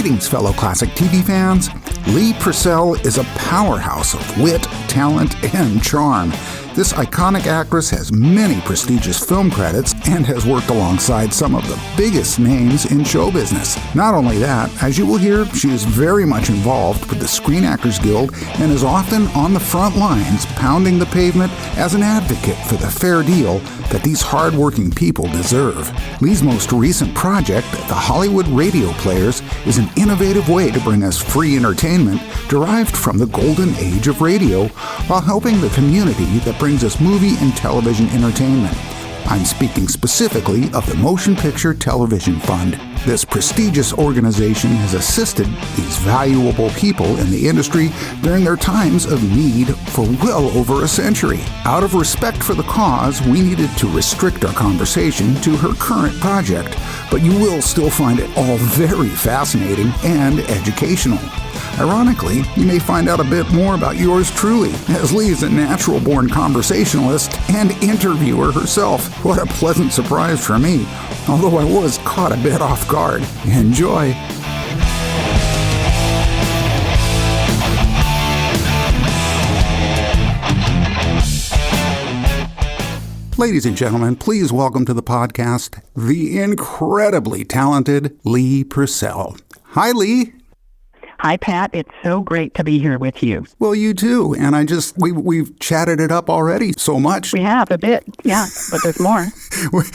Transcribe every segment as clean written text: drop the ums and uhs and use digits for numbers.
Greetings, fellow classic TV fans. Lee Purcell is a powerhouse of wit, talent, and charm. This iconic actress has many prestigious film credits and has worked alongside some of the biggest names in show business. Not only that, as you will hear, she is very much involved with the Screen Actors Guild and is often on the front lines, pounding the pavement as an advocate for the fair deal that these hard-working people deserve. Lee's most recent project, the Hollywood Radio Players, is an innovative way to bring us free entertainment derived from the golden age of radio while helping the community that brings us movie and television entertainment. I'm speaking specifically of the Motion Picture Television Fund. This prestigious organization has assisted these valuable people in the industry during their times of need for well over a century. Out of respect for the cause, we needed to restrict our conversation to her current project, but you will still find it all very fascinating and educational. Ironically, you may find out a bit more about yours truly, as Lee is a natural-born conversationalist and interviewer herself. What a pleasant surprise for me, although I was caught a bit off guard. Enjoy. Ladies and gentlemen, please welcome to the podcast the incredibly talented Lee Purcell. Hi, Lee. Hi, Pat. It's so great to be here with you. Well, you too. And we've chatted it up already so much. We have a bit, yeah, but there's more.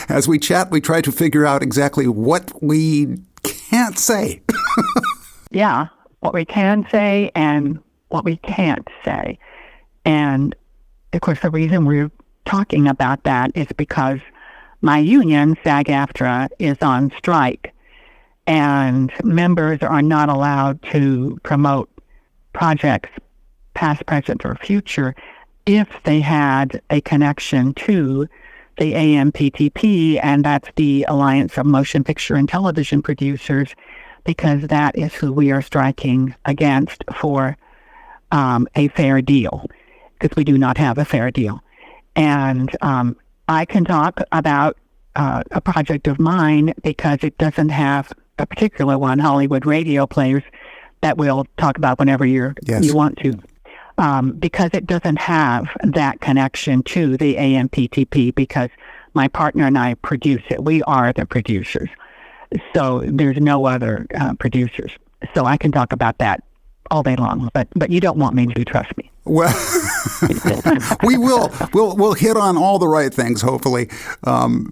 As we chat, we try to figure out exactly what we can't say. Yeah, what we can say and what we can't say. And, of course, the reason we're talking about that is because my union, SAG-AFTRA, is on strike. And members are not allowed to promote projects, past, present, or future, if they had a connection to the AMPTP, and that's the Alliance of Motion Picture and Television Producers, because that is who we are striking against for a fair deal, because we do not have a fair deal. And I can talk about a project of mine because it doesn't have a particular one, Hollywood Radio Players, that we'll talk about whenever you want to, because it doesn't have that connection to the AMPTP, because my partner and I produce it. We are the producers. So there's no other producers. So I can talk about that all day long, but you don't want me to, trust me. Well, we will. We'll hit on all the right things, hopefully.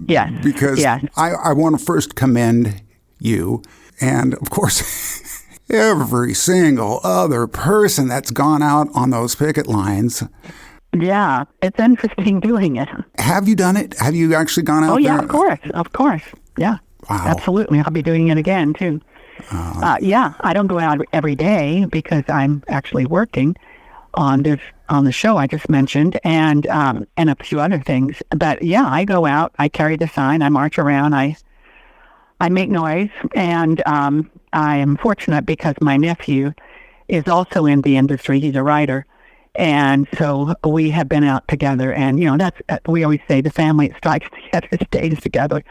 Yes. Because I want to first commend you, and of course, every single other person that's gone out on those picket lines. Yeah, it's interesting doing it. Have you done it? Have you actually gone out there? Oh, yeah, of course. Yeah, wow. Absolutely. I'll be doing it again, too. I don't go out every day because I'm actually working on the show I just mentioned, and a few other things. But yeah, I go out, I carry the sign, I march around, I make noise, and I am fortunate because my nephew is also in the industry. He's a writer, and so we have been out together. And that's we always say the family that strikes together stays together.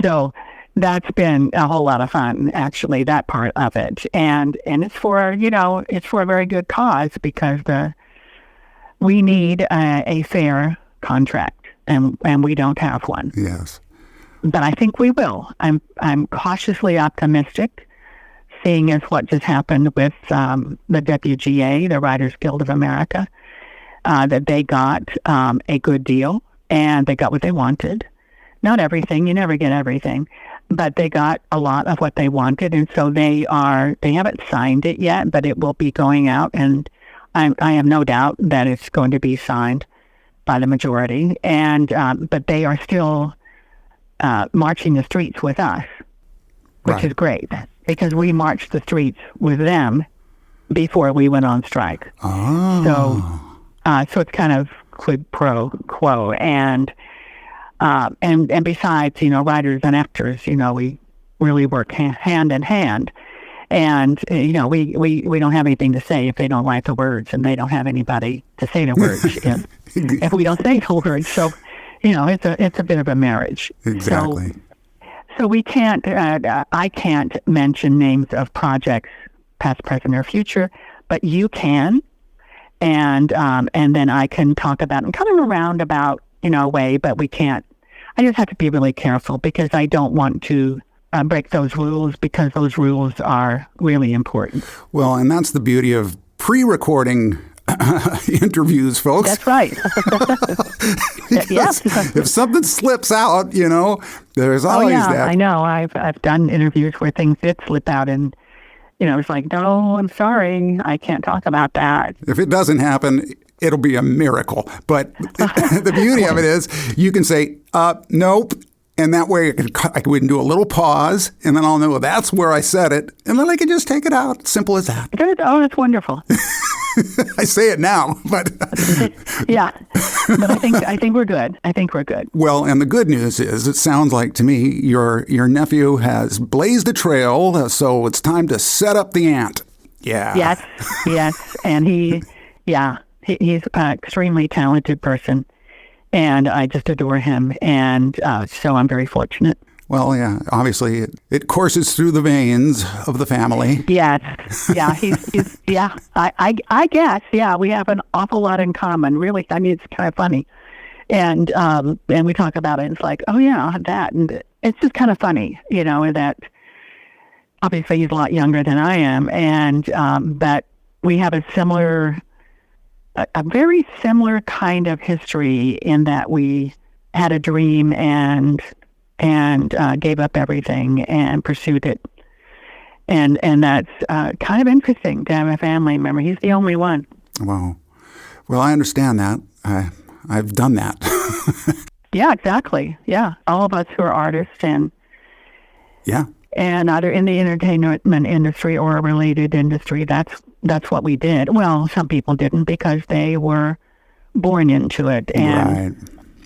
So that's been a whole lot of fun, actually, that part of it. And it's for a very good cause, because we need a fair contract, and we don't have one. Yes. But I think we will. I'm cautiously optimistic, seeing as what just happened with the WGA, the Writers Guild of America, that they got a good deal, and they got what they wanted. Not everything, you never get everything, but they got a lot of what they wanted, and so they haven't signed it yet, but it will be going out, and I have no doubt that it's going to be signed by the majority, and but they are still marching the streets with us, which is great, because we marched the streets with them before we went on strike. Oh. So it's kind of quid pro quo, and besides, writers and actors, we really work hand in hand, and we don't have anything to say if they don't write the words, and they don't have anybody to say the words if we don't say the words. So it's a bit of a marriage. Exactly. So we can't, I can't mention names of projects, past, present, or future, but you can. And then I can talk about it kind of a roundabout, way, but we can't. I just have to be really careful because I don't want to break those rules because those rules are really important. Well, and that's the beauty of pre-recording interviews, folks. That's right. Yes. If something slips out, there's always that. I know. I've done interviews where things did slip out and, it's like, no, I'm sorry. I can't talk about that. If it doesn't happen, it'll be a miracle. But the beauty of it is you can say, nope. And that way I can do a little pause, and then I'll know that's where I said it, and then I can just take it out. Simple as that. Good. Oh, that's wonderful. I say it now, but yeah. But I think we're good. I think we're good. Well, and the good news is, it sounds like to me your nephew has blazed a trail, so it's time to set up the ant. Yeah. Yes, and he's an extremely talented person. And I just adore him. And so I'm very fortunate. Well, yeah, obviously it courses through the veins of the family. Yes. Yeah. He's yeah. I guess, yeah, we have an awful lot in common. Really. I mean, it's kind of funny. And we talk about it. And it's like, oh, yeah, that. And it's just kind of funny, that obviously he's a lot younger than I am. And but we have a very similar kind of history in that we had a dream and gave up everything and pursued it. And that's kind of interesting to have a family member. He's the only one. Wow. Well, I understand that. I've done that. Yeah, exactly. Yeah. All of us who are artists and either in the entertainment industry or a related industry, that's what we did. Well, some people didn't because they were born into it, and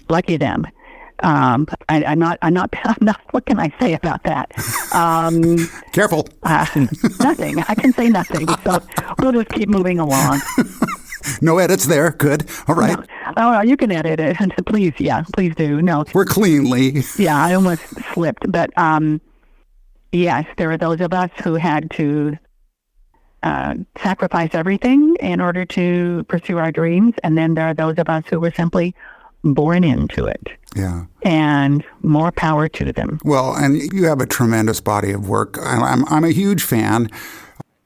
lucky them. I'm not. What can I say about that? Careful. Nothing. I can say nothing. So we'll just keep moving along. No edits there. Good. All right. No, you can edit it. Please. Yeah, please do. No. We're cleanly. Yeah, I almost slipped, but yes, there are those of us who had to sacrifice everything in order to pursue our dreams. And then there are those of us who were simply born into it. Yeah. And more power to them. Well, and you have a tremendous body of work. I'm a huge fan.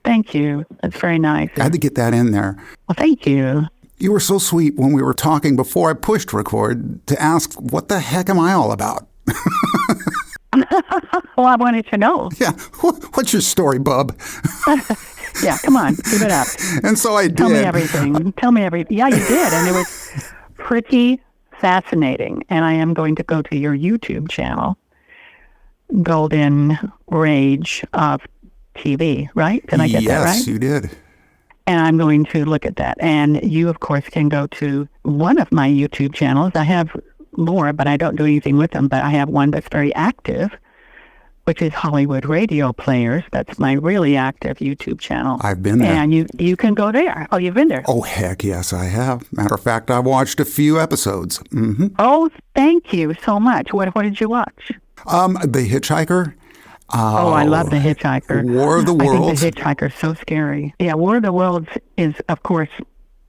Thank you. That's very nice. I had to get that in there. Well, thank you. You were so sweet when we were talking before I pushed record to ask, what the heck am I all about? Well, I wanted to know. Yeah. What's your story, bub? Yeah, come on, give it up. And so I did. Tell me everything. Yeah, you did. And it was pretty fascinating. And I am going to go to your YouTube channel, Golden Rage of TV, right? Did I get that right? Yes, you did. And I'm going to look at that. And you, of course, can go to one of my YouTube channels. I have more, but I don't do anything with them. But I have one that's very active, which is Hollywood Radio Players. That's my really active YouTube channel. I've been there. And you can go there. Oh, you've been there? Oh, heck yes, I have. Matter of fact, I've watched a few episodes. Mm-hmm. Oh, thank you so much. What did you watch? The Hitchhiker. Oh, I love The Hitchhiker. War of the Worlds. I think The Hitchhiker's so scary. Yeah, War of the Worlds is, of course,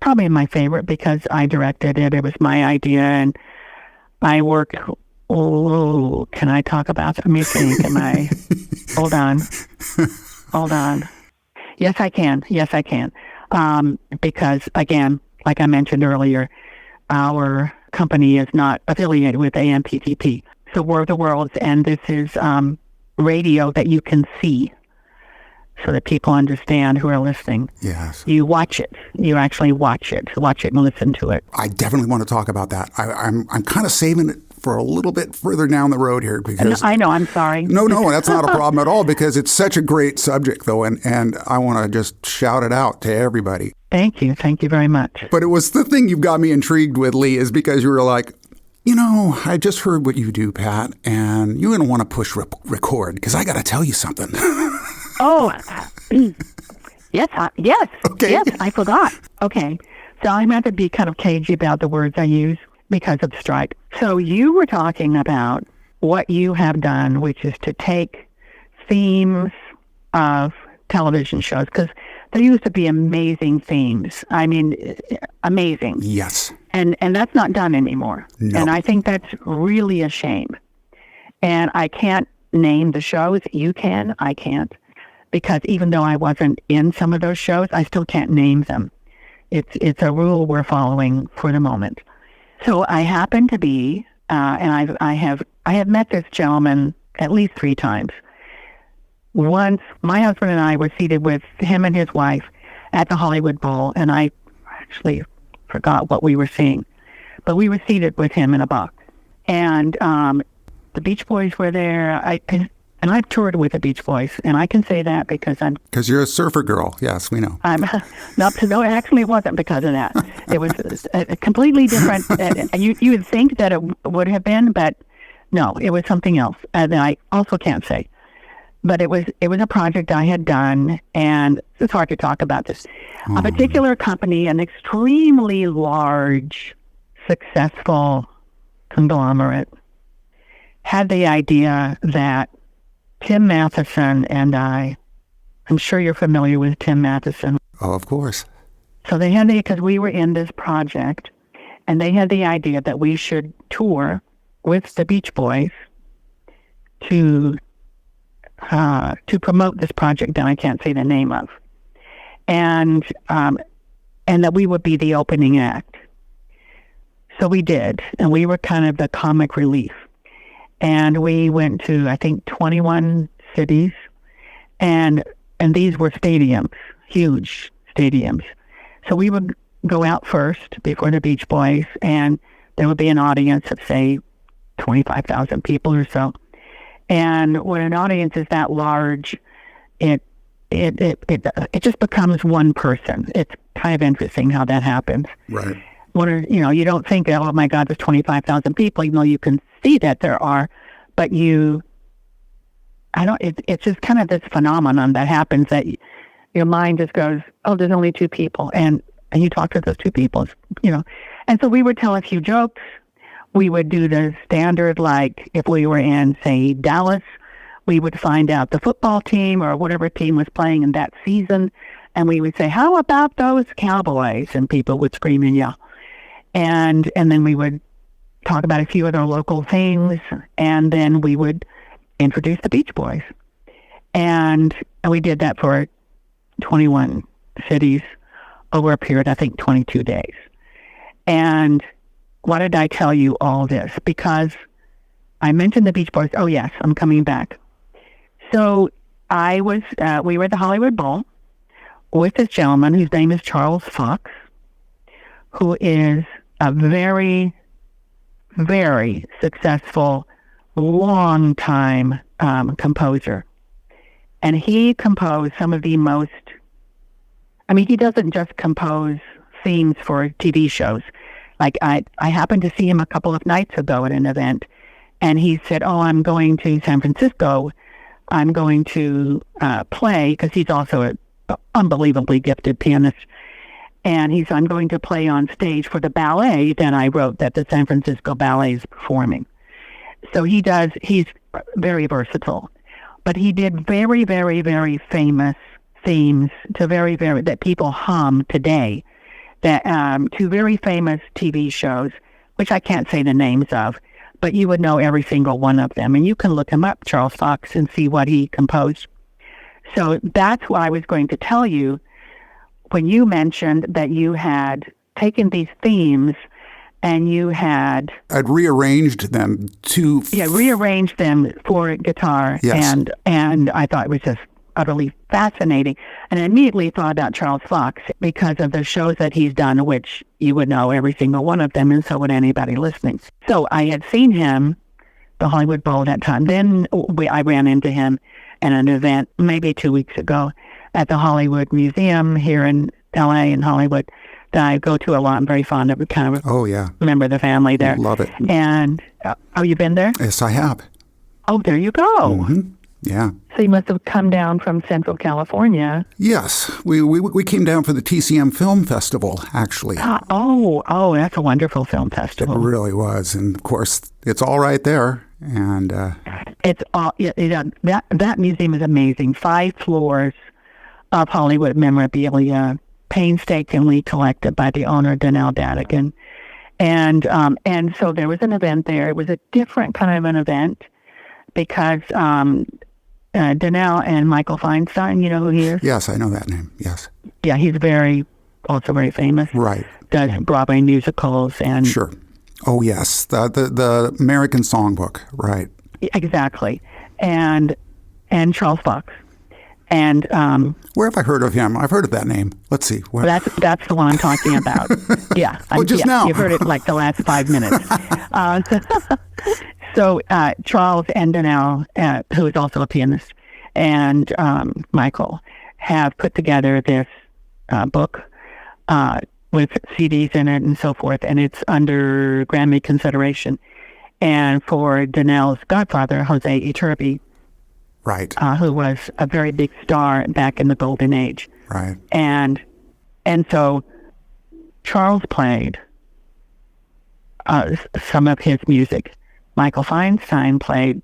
probably my favorite because I directed it. It was my idea, and I worked... Oh, can I talk about it? Let me think. Hold on. Yes, I can. Because, again, like I mentioned earlier, our company is not affiliated with AMPTP. So War of the Worlds, and this is radio that you can see so that people understand who are listening. Yes. You watch it. You actually watch it and listen to it. I definitely want to talk about that. I'm kind of saving it for a little bit further down the road here because I know, I'm sorry. No, that's not a problem at all because it's such a great subject though, and I want to just shout it out to everybody. Thank you very much. But it was the thing you've got me intrigued with, Lee, is because you were like, I just heard what you do, Pat, and you're going to want to push record because I got to tell you something. Oh, yes. Okay. Yes, I forgot. Okay, so I'm going to be kind of cagey about the words I use because of the strike. So you were talking about what you have done, which is to take themes of television shows, because there used to be amazing themes. I mean, amazing. Yes. And that's not done anymore. No. And I think that's really a shame. And I can't name the shows. You can. I can't. Because even though I wasn't in some of those shows, I still can't name them. It's a rule we're following for the moment. So I happen to be, and I have met this gentleman at least 3 times. Once, my husband and I were seated with him and his wife at the Hollywood Bowl, and I actually forgot what we were seeing, but we were seated with him in a box. And the Beach Boys were there. And I've toured with the Beach Boys, and I can say that because you're a surfer girl. Yes, we know. No, actually, it wasn't because of that. It was a completely different. You would think that it would have been, but no, it was something else. And I also can't say. But it was a project I had done, and it's hard to talk about this. A particular company, an extremely large, successful conglomerate, had the idea that Tim Matheson and I'm sure you're familiar with Tim Matheson. Oh, of course. So they had because we were in this project, and they had the idea that we should tour with the Beach Boys to promote this project that I can't say the name of, and that we would be the opening act. So we did, and we were kind of the comic relief. And we went to, I think, 21 cities, and these were stadiums, huge stadiums. So we would go out first before the Beach Boys, and there would be an audience of, say, 25,000 people or so. And when an audience is that large, it just becomes one person. It's kind of interesting how that happens. Right. You don't think, oh my God, there's 25,000 people, even though you can see that there are, but it's just kind of this phenomenon that happens that your mind just goes, oh, there's only 2 people. And you talk to those 2 people, And so we would tell a few jokes. We would do the standard, like if we were in, say, Dallas, we would find out the football team or whatever team was playing in that season. And we would say, how about those Cowboys? And people would scream and yell. And then we would talk about a few other local things, and then we would introduce the Beach Boys. And we did that for 21 cities over a period, I think, 22 days. And why did I tell you all this? Because I mentioned the Beach Boys. Oh, yes, I'm coming back. So we were at the Hollywood Bowl with this gentleman whose name is Charles Fox, who is a very, very successful, long-time composer. And he composed some of the most, he doesn't just compose themes for TV shows. Like I happened to see him a couple of nights ago at an event, and he said, oh, I'm going to San Francisco. I'm going to play, because he's also an unbelievably gifted pianist. And he said, I'm going to play on stage for the ballet that I wrote that the San Francisco Ballet is performing. So he's very versatile. But he did very, very, very famous themes that people hum today, to very famous TV shows, which I can't say the names of, but you would know every single one of them. And you can look him up, Charles Fox, and see what he composed. So that's what I was going to tell you when you mentioned that you had taken these themes and I'd rearranged them rearranged them for guitar. Yes. And I thought it was just utterly fascinating. And I immediately thought about Charles Fox because of the shows that he's done, which you would know every single one of them, and so would anybody listening. So I had seen him, the Hollywood Bowl, that time. Then I ran into him at an event maybe 2 weeks ago at the Hollywood Museum here in L.A. in Hollywood that I go to a lot. I'm very fond of it. Kind of remember the family there. Love it. And, you been there? Yes, I have. Oh, there you go. Mm-hmm. Yeah. So you must have come down from Central California. Yes. We came down for the TCM Film Festival, actually. Oh, that's a wonderful film festival. It really was. And, of course, it's all right there And It's all that museum is amazing. 5 floors of Hollywood memorabilia, painstakingly collected by the owner, Donnell Dadigan. And so there was an event there. It was a different kind of an event because Donnell and Michael Feinstein, you know who he is? yes, I know that name. Yes. Yeah, he's also very famous. Right. Does Broadway musicals and Sure. Oh, yes. The American Songbook. Right. exactly, and Charles Fox. And where have I heard of him? I've heard of that name. Let's see. Where? that's the one I'm talking about. Yeah. Just now. You've heard it like the last 5 minutes. So Charles and Donnell, who is also a pianist, and Michael have put together this book with CDs in it and so forth, and it's under Grammy consideration. And for Donnell's godfather, Jose H.R.P, Right. who was a very big star back in the Golden Age. Right. And so Charles played some of his music. Michael Feinstein played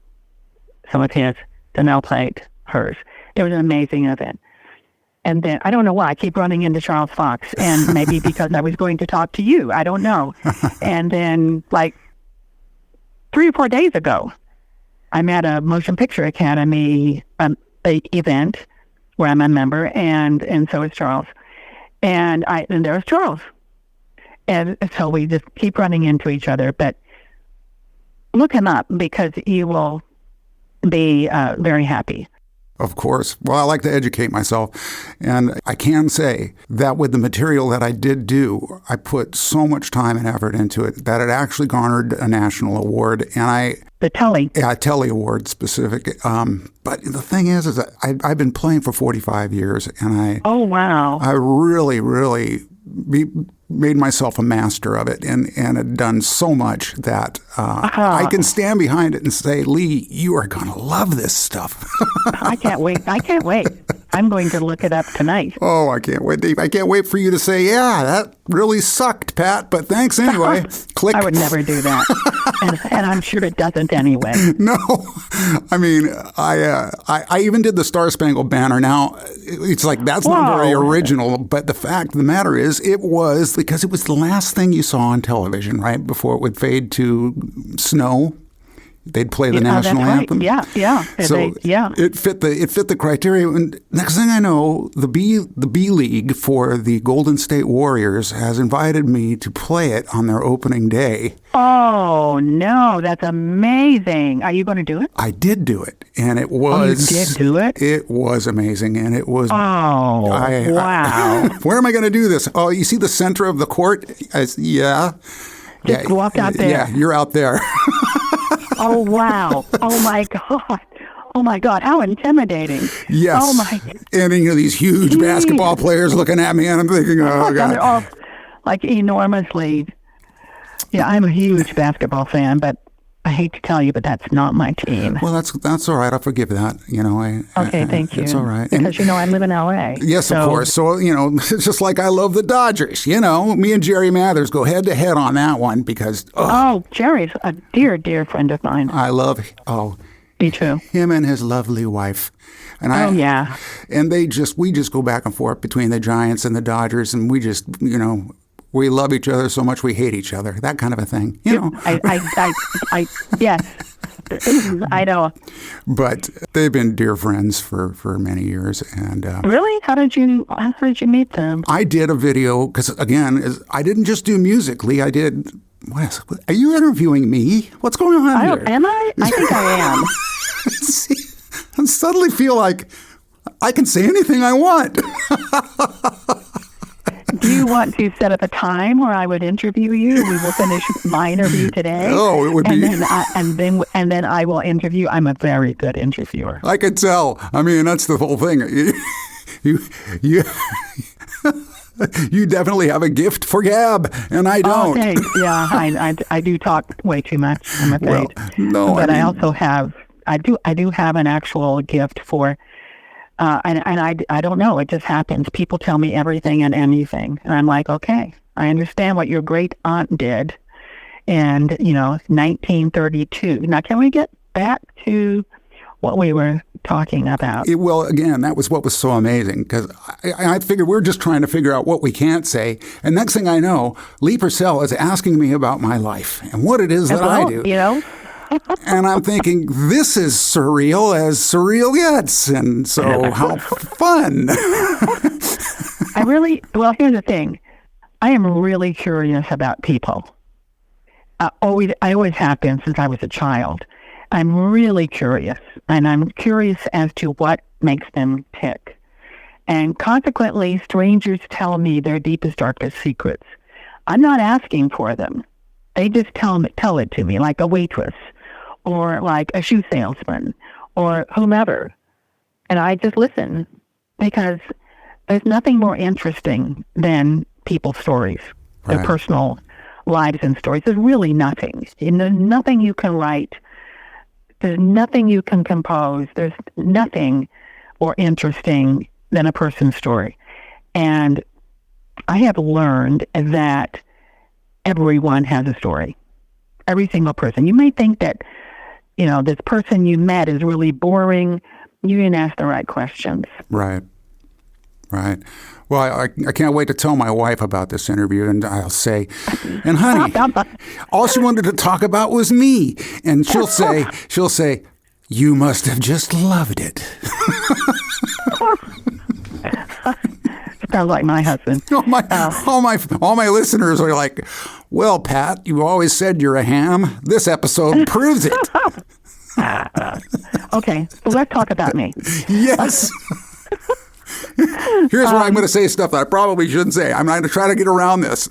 some of his. Donnell played hers. It was an amazing event. And then, I don't know why, I keep running into Charles Fox. And maybe because I was going to talk to you. I don't know. And then, like, 3 or 4 days ago, I'm at a Motion Picture Academy event where I'm a member, and so is Charles. And there's Charles. And so we just keep running into each other. But look him up because you will be very happy. Of course. Well, I like to educate myself. And I can say that with the material that I did do, I put so much time and effort into it that it actually garnered a national award. And The Tully. Yeah, a Telly Award specific. But the thing is that I've been playing for 45 years, and Oh, wow. I really, really made myself a master of it, and had done so much that I can stand behind it and say, Lee, you are going to love this stuff. I can't wait. I'm going to look it up tonight. Oh, I can't wait, Dave. I can't wait for you to say, yeah, that really sucked, Pat, but thanks anyway. Click. I would never do that. and I'm sure it doesn't anyway. No. I mean, I even did the Star Spangled Banner. Now, it's like, that's not very original, but the fact of the matter is, it was because it was the last thing you saw on television, right? Before it would fade to snow. They'd play the national anthem. Yeah, yeah. So it fit the criteria. And next thing I know, the B League for the Golden State Warriors has invited me to play it on their opening day. Oh no, that's amazing! Are you going to do it? I did do it, and it was. Oh, you did do it? It was amazing, and it was. Oh, wow! Where am I going to do this? Oh, you see the center of the court? Yeah. Just walk out there. Yeah, you're out there. Oh, wow. Oh, my God. Oh, my God. How intimidating. Yes. Oh, my. And, these huge basketball players looking at me, and I'm thinking, oh, God. They're all, like, enormously. Yeah, I'm a huge basketball fan, but I hate to tell you, but that's not my team. Well, that's all right. I'll forgive that. Okay, thank you. It's all right. Because, I live in L.A. Yes, of course. So, it's just like I love the Dodgers. Me and Jerry Mathers go head to head on that one because... Oh, Jerry's a dear, dear friend of mine. I love... Me too. Him and his lovely wife. And yeah. And we just go back and forth between the Giants and the Dodgers, and we just, we love each other so much we hate each other. That kind of a thing, Yes. I know. But they've been dear friends for many years, and really, how did you meet them? I did a video because again, I didn't just do music, Lee. I did. Are you interviewing me? What's going on here? Am I? I think I am. See, I suddenly feel like I can say anything I want. Do you want to set up a time where I would interview you? We will finish my interview today. Oh, it would be. And then I will interview. I'm a very good interviewer. I could tell. I mean, that's the whole thing. You definitely have a gift for gab, and I don't. Oh, thanks. Yeah, I do talk way too much, I'm afraid. Well, no, but I also have. I do have an actual gift for. And I don't know. It just happens. People tell me everything and anything. And I'm like, okay, I understand what your great aunt did and 1932. Now, can we get back to what we were talking about? Well, again, that was what was so amazing, because I figured we're just trying to figure out what we can't say. And next thing I know, Lee Purcell is asking me about my life and what it is that I do. And I'm thinking, this is surreal as surreal gets. And so how fun. Well, here's the thing. I am really curious about people. I always have been since I was a child. I'm really curious, and I'm curious as to what makes them tick. And consequently, strangers tell me their deepest, darkest secrets. I'm not asking for them. They just tell it to me, like a waitress or like a shoe salesman or whomever. And I just listen, because there's nothing more interesting than people's stories, their personal lives and stories. There's really nothing. There's nothing you can write. There's nothing you can compose. There's nothing more interesting than a person's story. And I have learned that everyone has a story. Every single person. You may think that, this person you met is really boring. You didn't ask the right questions. Right. Well, I can't wait to tell my wife about this interview, and I'll say, and honey, all she wanted to talk about was me. And she'll say, you must have just loved it. Sounds like my husband. All my listeners are like, well, Pat, you always said you're a ham. This episode proves it. Okay, well, let's talk about me. Yes. Here's where I'm going to say stuff that I probably shouldn't say. I'm going to try to get around this.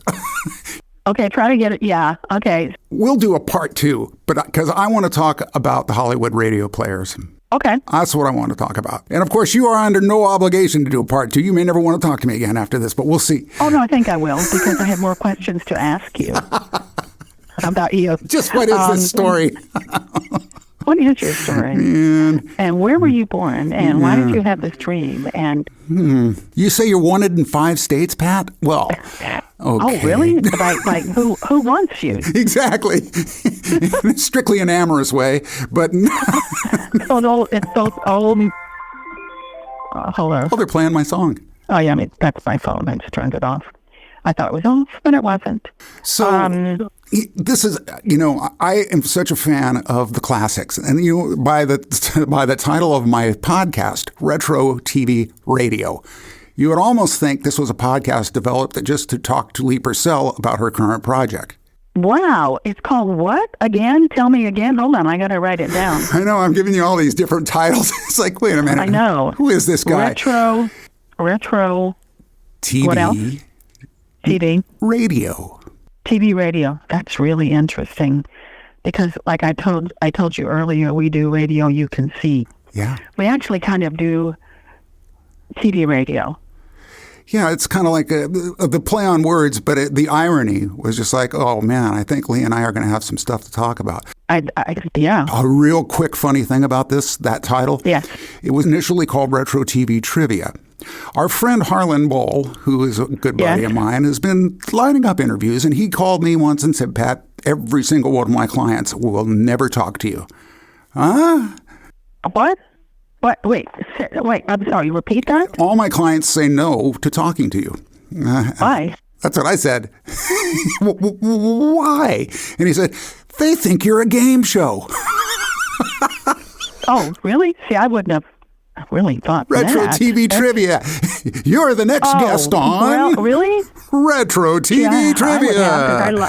Okay, try to get it. Yeah, okay. We'll do a part 2, but because I want to talk about the Hollywood radio players. Okay. That's what I want to talk about. And of course, you are under no obligation to do a part 2. You may never want to talk to me again after this, but we'll see. Oh, no, I think I will, because I have more questions to ask you about you. Just what is this story? What is your story? And where were you born? And why did you have this dream? And you say you're wanted in 5 states, Pat? Well, okay. Oh, really? Like who wants you? Exactly. Strictly an amorous way, but it's old. Hello. Oh, they're playing my song. Oh, yeah. That's my phone. I just turned it off. I thought it was off, but it wasn't. So this is, I am such a fan of the classics. And, by the title of my podcast, Retro TV Radio, you would almost think this was a podcast developed just to talk to Lee Purcell about her current project. Wow. It's called what? Again? Tell me again. Hold on. I got to write it down. I know. I'm giving you all these different titles. It's like, wait a minute. I know. Who is this guy? Retro. TV. What else? TV. Radio. TV radio. That's really interesting, because like I told you earlier, we do radio you can see. Yeah. We actually kind of do TV radio. Yeah, it's kind of like the play on words, but the irony was just like, oh man, I think Lee and I are going to have some stuff to talk about. Yeah. A real quick funny thing about that title. Yes. It was initially called Retro TV Trivia. Our friend Harlan Boll, who is a good buddy of mine, has been lining up interviews, and he called me once and said, Pat, every single one of my clients will never talk to you. Huh? What? Wait, I'm sorry, repeat that? All my clients say no to talking to you. Why? That's what I said. Why? And he said, they think you're a game show. Oh, really? See, I wouldn't have really thought Retro that. TV Trivia. You're the next guest on. Well, really? Retro TV Trivia.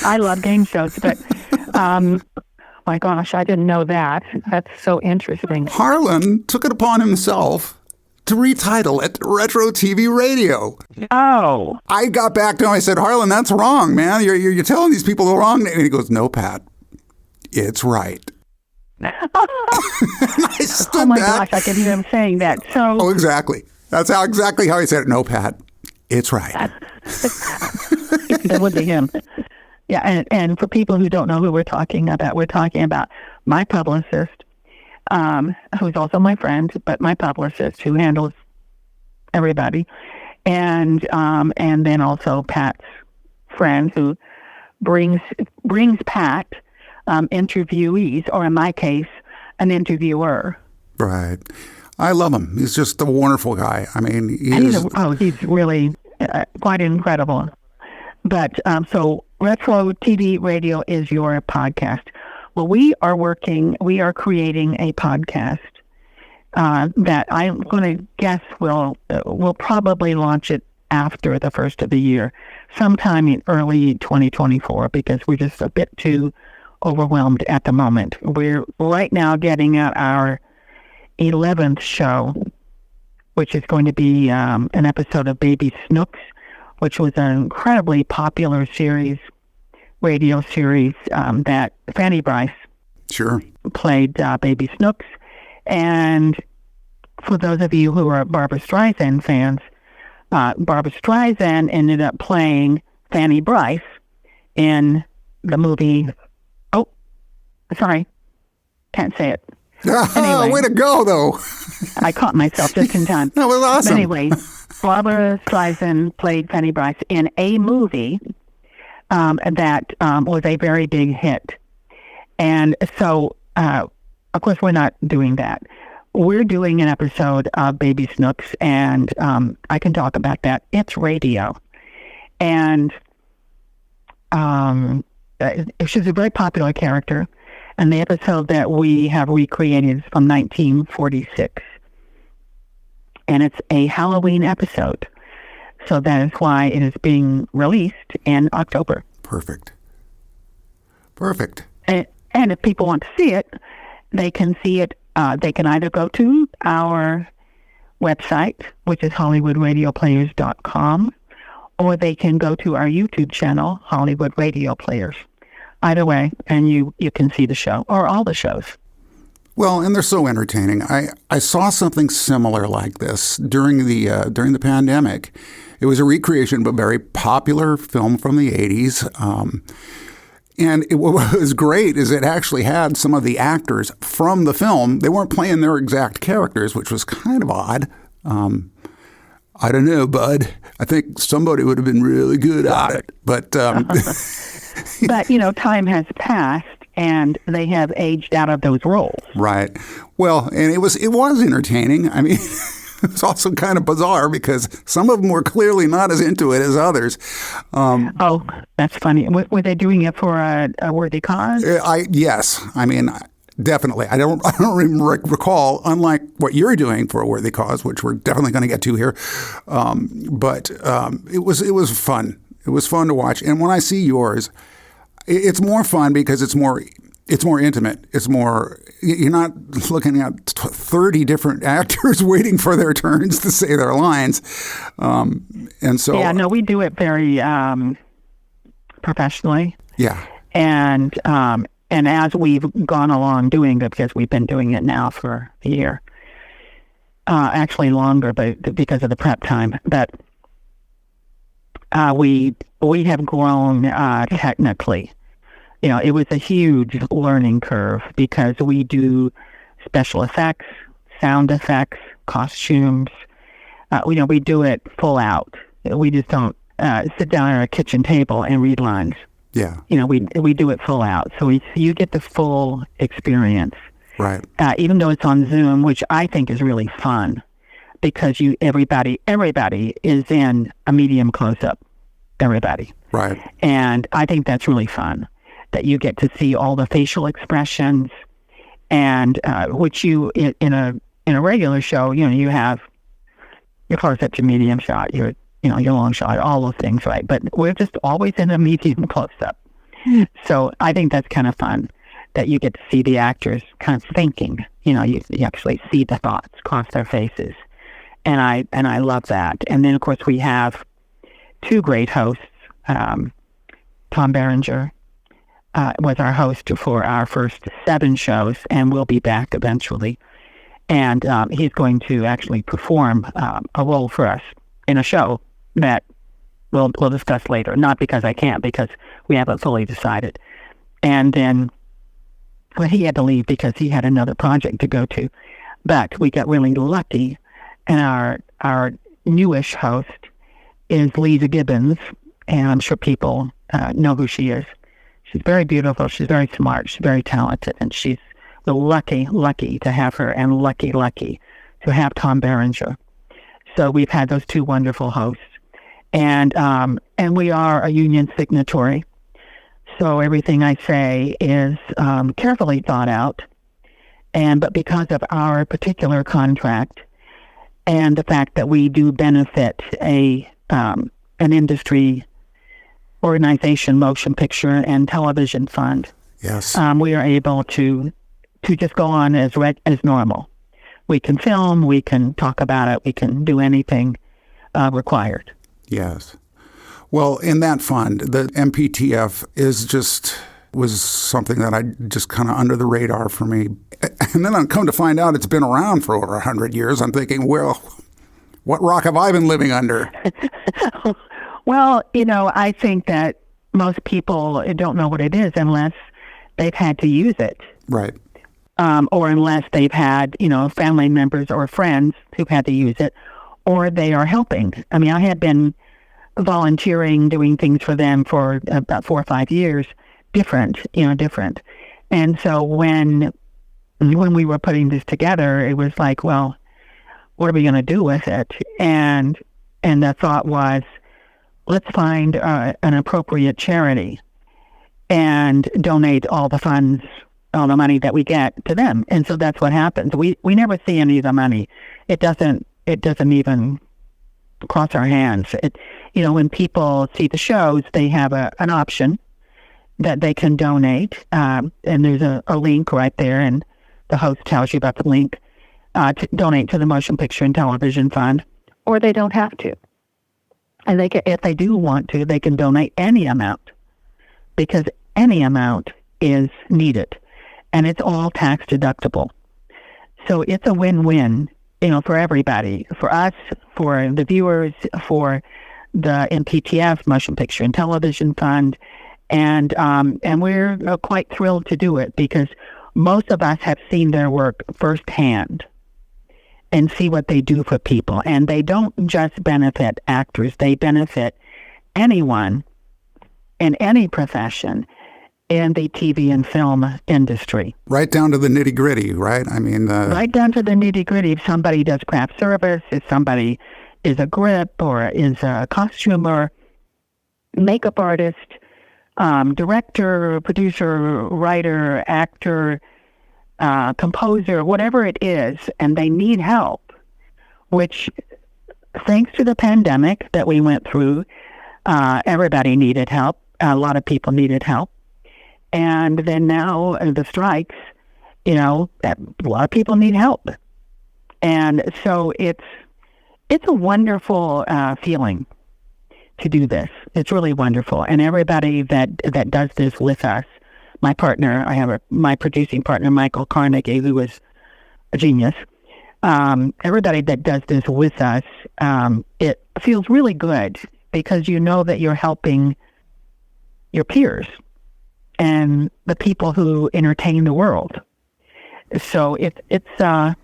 I love game shows, but my gosh, I didn't know that. That's so interesting. Harlan took it upon himself to retitle it Retro TV Radio. Oh. I got back to him. I said, Harlan, that's wrong, man. You're telling these people the wrong name. And he goes, no, Pat, it's right. I stood oh my back. gosh, I can hear him saying that. So. Oh, exactly. That's exactly how he said it. No, Pat, it's right. That would be him. Yeah, and for people who don't know who we're talking about my publicist, who's also my friend, but my publicist who handles everybody, and then also Pat's friend who brings Pat interviewees, or in my case, an interviewer. Right. I love him. He's just a wonderful guy. I mean, he's really quite incredible. But so Retro TV Radio is your podcast. Well, we are creating a podcast that I'm going to guess we'll probably launch it after the first of the year, sometime in early 2024, because we're just a bit too overwhelmed at the moment. We're right now getting at our 11th show, which is going to be an episode of Baby Snooks, which was an incredibly popular radio series that Fanny Bryce played Baby Snooks. And for those of you who are Barbra Streisand fans, Barbra Streisand ended up playing Fanny Bryce in the movie. Oh, sorry, can't say it. Anyway, way to go, though. I caught myself just in time. That was awesome. But anyway, Barbra Streisand played Fanny Bryce in a movie that was a very big hit. And so, of course, we're not doing that. We're doing an episode of Baby Snooks, and I can talk about that. It's radio. And she's a very popular character. And the episode that we have recreated is from 1946. And it's a Halloween episode. So that is why it is being released in October. Perfect. And if people want to see it, they can see it. They can either go to our website, which is HollywoodRadioPlayers.com, or they can go to our YouTube channel, Hollywood Radio Players. Either way, and you can see the show, or all the shows. Well, and they're so entertaining. I saw something similar like this during the pandemic. It was a recreation of a very popular film from the 80s. And what was great is it actually had some of the actors from the film. They weren't playing their exact characters, which was kind of odd. I don't know, bud. I think somebody would have been really good at it. But but, time has passed, and they have aged out of those roles. Right. Well, and it was entertaining. I mean, it was also kind of bizarre because some of them were clearly not as into it as others. Oh, that's funny. Were they doing it for a worthy cause? Yes. I mean, definitely. I don't even recall, unlike what you're doing for a worthy cause, which we're definitely going to get to here. But it was fun. It was fun to watch. And when I see yours, it's more fun because it's more intimate. It's more, you're not looking at 30 different actors waiting for their turns to say their lines. And so. Yeah, no, we do it very professionally. Yeah. And as we've gone along doing it, because we've been doing it now for a year, actually longer, but because of the prep time, but we have grown technically. It was a huge learning curve because we do special effects, sound effects, costumes. We do it full out. We just don't sit down at a kitchen table and read lines. Yeah. We do it full out. So you get the full experience. Right. Even though it's on Zoom, which I think is really fun because everybody is in a medium close-up. Everybody. Right. And I think that's really fun. That you get to see all the facial expressions, and which you in a regular show, you have your close up to medium shot, your long shot, all those things, right? But we're just always in a medium close up. So I think that's kind of fun that you get to see the actors kind of thinking. You actually see the thoughts cross their faces, and I love that. And then of course we have two great hosts, Tom Berenger. Was our host for our first 7 shows, and will be back eventually. And he's going to actually perform a role for us in a show that we'll discuss later. Not because I can't, because we haven't fully decided. And then, he had to leave because he had another project to go to. But we got really lucky, and our newish host is Leeza Gibbons, and I'm sure people know who she is. She's very beautiful. She's very smart. She's very talented, and she's lucky to have her, and lucky to have Tom Berenger. So we've had those two wonderful hosts, and we are a union signatory. So everything I say is carefully thought out, but because of our particular contract and the fact that we do benefit an industry organization, motion picture and television fund, yes, we are able to just go on as normal. We can film, we can talk about it, we can do anything required. Yes. Well, in that fund, the MPTF was something that I just kind of under the radar for me. And then I come to find out it's been around for over 100 years. I'm thinking, well, what rock have I been living under? Well, I think that most people don't know what it is unless they've had to use it. Right. Or unless they've had, family members or friends who've had to use it, or they are helping. I mean, I had been volunteering, doing things for them for about 4 or 5 years, different. And so when we were putting this together, it was like, well, what are we going to do with it? And the thought was, let's find an appropriate charity and donate all the funds, all the money that we get to them. And so that's what happens. We never see any of the money. It doesn't even cross our hands. When people see the shows, they have an option that they can donate, and there's a link right there, and the host tells you about the link to donate to the Motion Picture and Television Fund, or they don't have to. And if they do want to, they can donate any amount, because any amount is needed, and it's all tax deductible. So it's a win-win, for everybody, for us, for the viewers, for the MPTF, Motion Picture and Television Fund, and we're quite thrilled to do it because most of us have seen their work firsthand and see what they do for people. And they don't just benefit actors, they benefit anyone in any profession in the TV and film industry. Right down to the nitty-gritty, right? I mean... Right down to the nitty-gritty. If somebody does craft service, if somebody is a grip or is a costumer, makeup artist, director, producer, writer, actor, composer, whatever it is, and they need help, which, thanks to the pandemic that we went through, everybody needed help. A lot of people needed help. And then now the strikes, a lot of people need help. And so it's a wonderful feeling to do this. It's really wonderful. And everybody that does this with us, my partner, I have my producing partner, Michael Carnegie, who is a genius. Everybody that does this with us, it feels really good because you know that you're helping your peers and the people who entertain the world. So it's a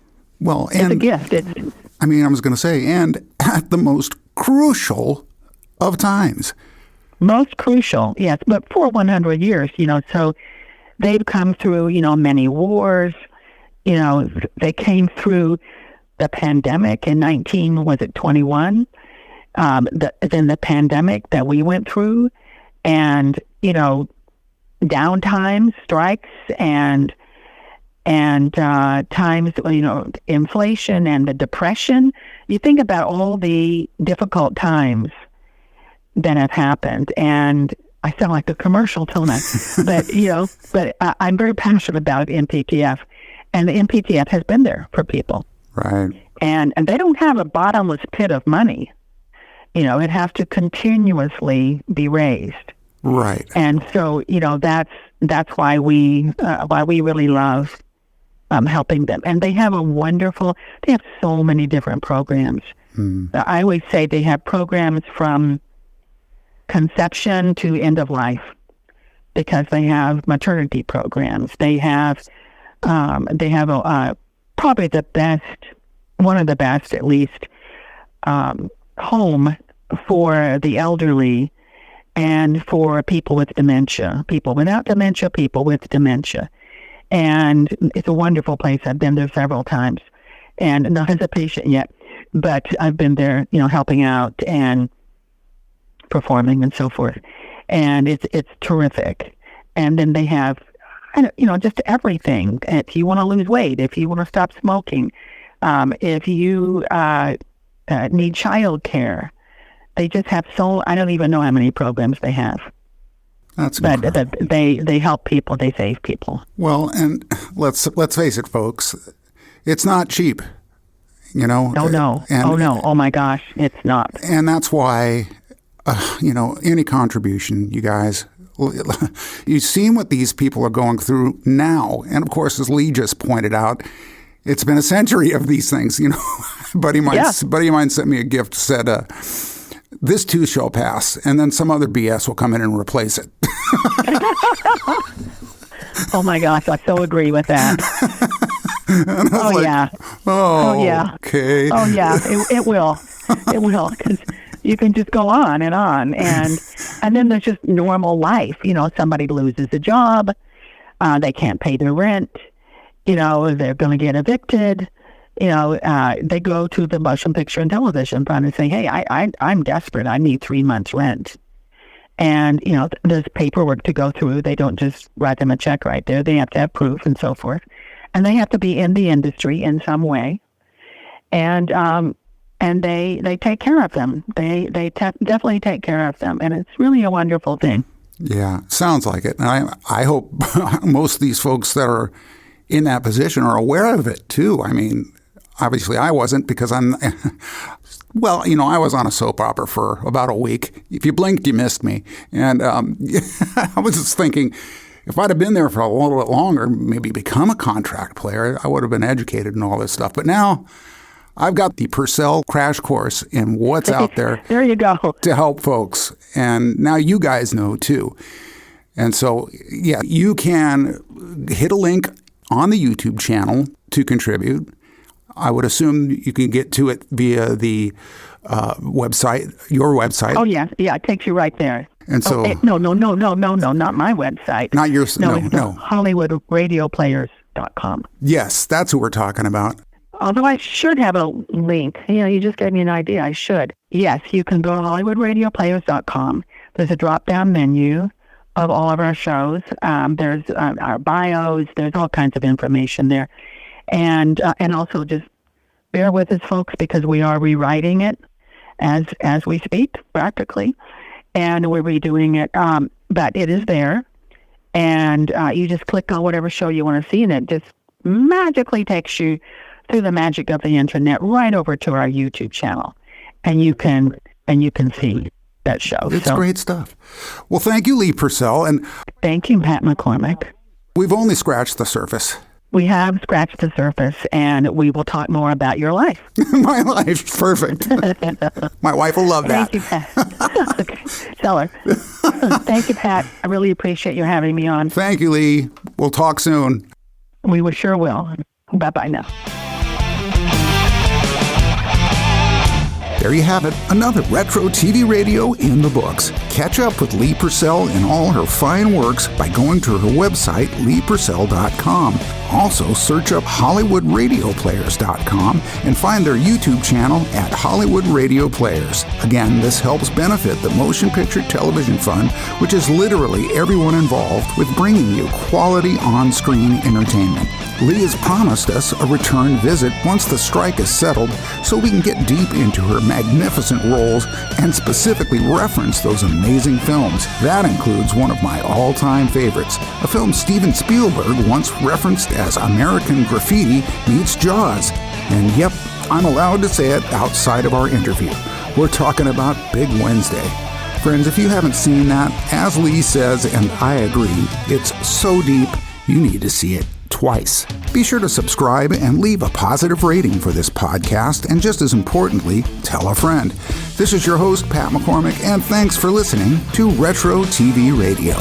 gift. I was going to say, and at the most crucial of times. Most crucial, yes. But for 100 years, so they've come through, many wars. They came through the pandemic in 21? Then the pandemic that we went through, and, downtimes, strikes, and times, inflation and the depression. You think about all the difficult times that have happened, and I sound like a commercial, don't I? but I'm very passionate about MPTF, and the MPTF has been there for people. Right. And they don't have a bottomless pit of money. It has to continuously be raised. Right. And so, that's why we really love helping them. And they have so many different programs. I always say they have programs from conception to end of life, because they have maternity programs. They have probably the best, one of the best at least, home for the elderly and for people with dementia, people without dementia, people with dementia. And it's a wonderful place. I've been there several times, and not as a patient yet, but I've been there, helping out and performing and so forth. And it's terrific. And then they have, just everything. If you want to lose weight, if you want to stop smoking, if you need childcare, they just have I don't even know how many programs they have. That's but incredible. They help people, they save people. Well, and let's face it, folks, it's not cheap. No. Oh my gosh, it's not. And that's why, any contribution, you guys, you've seen what these people are going through now. And of course, as Lee just pointed out, it's been a century of these things. Buddy of mine sent me a gift, said, this too shall pass, and then some other BS will come in and replace it. Oh my gosh, I so agree with that. Oh, yeah. Oh, yeah. Okay. Oh, yeah. It will. It will, because you can just go on. And then there's just normal life. Somebody loses a job. They can't pay their rent. They're going to get evicted. They go to the motion picture and television fund and say, hey, I'm desperate. I need 3 months rent. And, there's paperwork to go through. They don't just write them a check right there. They have to have proof and so forth. And they have to be in the industry in some way. And they take care of them. They definitely take care of them. And it's really a wonderful thing. Yeah, sounds like it. And I hope most of these folks that are in that position are aware of it too. I mean, obviously I wasn't, because I was on a soap opera for about a week. If you blinked, you missed me. And I was just thinking, if I'd have been there for a little bit longer, maybe become a contract player, I would have been educated in all this stuff. But now I've got the Purcell crash course in what's out there. There you go. To help folks. And now you guys know too. And so, yeah, you can hit a link on the YouTube channel to contribute. I would assume you can get to it via the website, your website. Oh, yeah. Yeah, it takes you right there. And so, no, not my website. Not yours. No. HollywoodRadioPlayers.com. Yes, that's what we're talking about. Although I should have a link. You just gave me an idea. I should. Yes, you can go to HollywoodRadioPlayers.com. There's a drop-down menu of all of our shows. There's our bios. There's all kinds of information there. And also just bear with us, folks, because we are rewriting it as we speak, practically. And we're redoing it, but it is there. And you just click on whatever show you want to see, and it just magically takes you through the magic of the internet right over to our YouTube channel, and you can see that show. It's great stuff. Well, thank you, Lee Purcell, and thank you, Pat McCormick. We've only scratched the surface. We have scratched the surface, and we will talk more about your life. My life, perfect. My wife will love that. Thank you, Pat. Tell her. Thank you, Pat. I really appreciate you having me on. Thank you, Lee. We'll talk soon. We sure will. Bye-bye now. There you have it, another Retro TV Radio in the books. Catch up with Lee Purcell and all her fine works by going to her website, leepurcell.com. Also, search up HollywoodRadioPlayers.com and find their YouTube channel at Hollywood Radio Players. Again, this helps benefit the Motion Picture Television Fund, which is literally everyone involved with bringing you quality on-screen entertainment. Lee has promised us a return visit once the strike is settled, so we can get deep into her magnificent roles and specifically reference those amazing films. That includes one of my all-time favorites, a film Steven Spielberg once referenced as American Graffiti meets Jaws. And yep, I'm allowed to say it outside of our interview. We're talking about Big Wednesday. Friends, if you haven't seen that, as Lee says, and I agree, it's so deep, you need to see it twice. Be sure to subscribe and leave a positive rating for this podcast, and just as importantly, tell a friend. This is your host, Pat McCormick, and thanks for listening to Retro TV Radio.